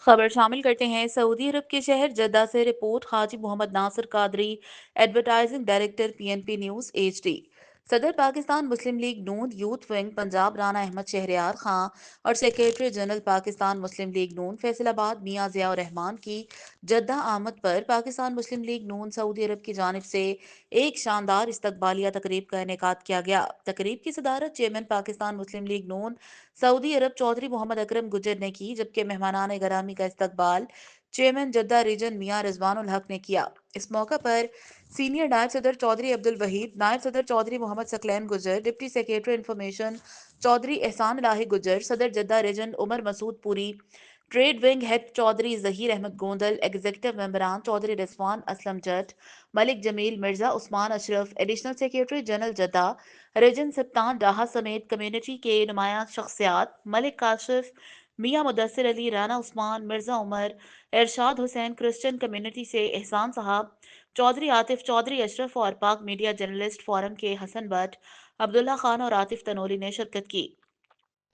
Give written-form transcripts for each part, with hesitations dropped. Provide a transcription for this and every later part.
خبر شامل کرتے ہیں سعودی عرب کے شہر جدہ سے report Haji Muhammad Nasir Qadri advertising director P N P news H D صدر پاکستان مسلم لیگ نون یوتھ ونگ پنجاب رانا احمد شہریار خان اور secretary general Pakistan Muslim League Noon Faisalabad Mian Zia الرحمان کی جدہ آمد پر پاکستان مسلم لیگ نون سعودی عرب کی جانب سے ایک شاندار استقبالیہ تقریب کا انعقاد کیا گیا۔ تقریب کی صدارت چیئرمین پاکستان مسلم لیگ نون سعودی عرب چودھری محمد اکرم گجر نے کی، جبکہ مہمانان گرامی کا استقبال چیئرمین جدہ ریجن میاں رضوان الحق نے کیا۔ اس موقع پر سینئر نائب صدر چودھری عبدالوحید، نائب صدر Chaudhry Muhammad Saqlain Gujjar, deputy secretary information Chaudhry Ehsan Elahi Gujjar, صدر Jeddah region Umar Masood Puri, trade wing head Chaudhry Zaheer Ahmad Gondal, executive ممبران Chaudhry Rizwan Aslam Jatt, Malik Jamil, Mirza Usman Ashraf, additional secretary general Jeddah region Sibtain Daha سمیت کمیونٹی کے نمایاں شخصیات، ملک کاشف، میاں مدثر علی، رانا عثمان، مرزا عمر، ارشاد حسین، کرسچن کمیونٹی سے احسان صاحب، چودھری عاطف، چودھری اشرف اور پاک میڈیا جرنلسٹ فورم کے حسن بٹ، عبداللہ خان اور عاطف تنوری نے شرکت کی۔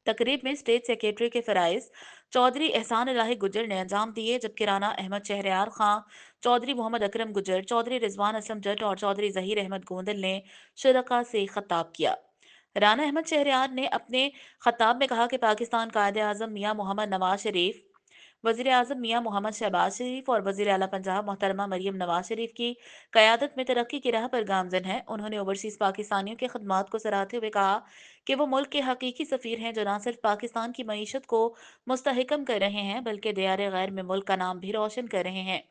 تقریب میں اسٹیٹ سیکریٹری کے فرائض چودھری احسان الہی گجر نے انجام دیے، جبکہ رانا احمد شہریار خان، چودھری محمد اکرم گجر، چودھری رضوان اسلم جٹ اور چودھری ظہیر احمد گوندل نے شرکاء سے خطاب کیا۔ رانا احمد شہریار نے اپنے خطاب میں کہا کہ پاکستان قائد اعظم میاں محمد نواز شریف، وزیر اعظم میاں محمد شہباز شریف اور وزیر اعلیٰ پنجاب محترمہ مریم نواز شریف کی قیادت میں ترقی کی راہ پر گامزن ہے۔ انہوں نے اوورسیز پاکستانیوں کی خدمات کو سراہتے ہوئے کہا کہ وہ ملک کے حقیقی سفیر ہیں جو نہ صرف پاکستان کی معیشت کو مستحکم کر رہے ہیں بلکہ دیار غیر میں ملک کا نام بھی روشن کر رہے ہیں۔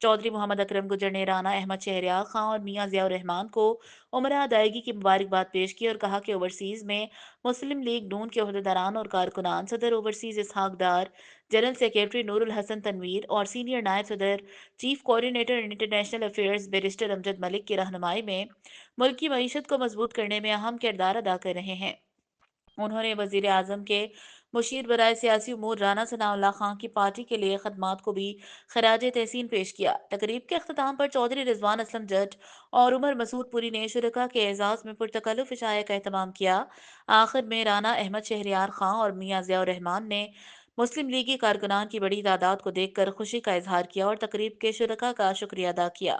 چودھری محمد اکرم گجر نے رانا احمد شہریار خان اور میاں ضیاء الرحمان کو عمرہ ادائیگی کی مبارکباد پیش کی اور کہا کہ اوورسیز میں مسلم لیگ نون کے عہدیداران اور کارکنان، صدر overseas Ishaq Dar, general secretary Noor ul Hassan Tanveer اور سینئر نائب صدر chief coordinator international affairs barrister Amjad Malik کی رہنمائی میں ملک کی معیشت کو مضبوط کرنے میں اہم کردار ادا کر رہے ہیں۔ انہوں نے وزیر اعظم کے مشیر برائے سیاسی امور رانا ثناء اللہ خان کی پارٹی کے لیے خدمات کو بھی خراج تحسین پیش کیا۔ تقریب کے اختتام پر چودھری رضوان اسلم جٹ اور عمر مسعود پوری نے شرکاء کے اعزاز میں پرتکلف عشائیہ کا اہتمام کیا۔ آخر میں رانا احمد شہریار خان اور میاں ضیاء الرحمان نے مسلم لیگی کارکنان کی بڑی تعداد کو دیکھ کر خوشی کا اظہار کیا اور تقریب کے شرکاء کا شکریہ ادا کیا۔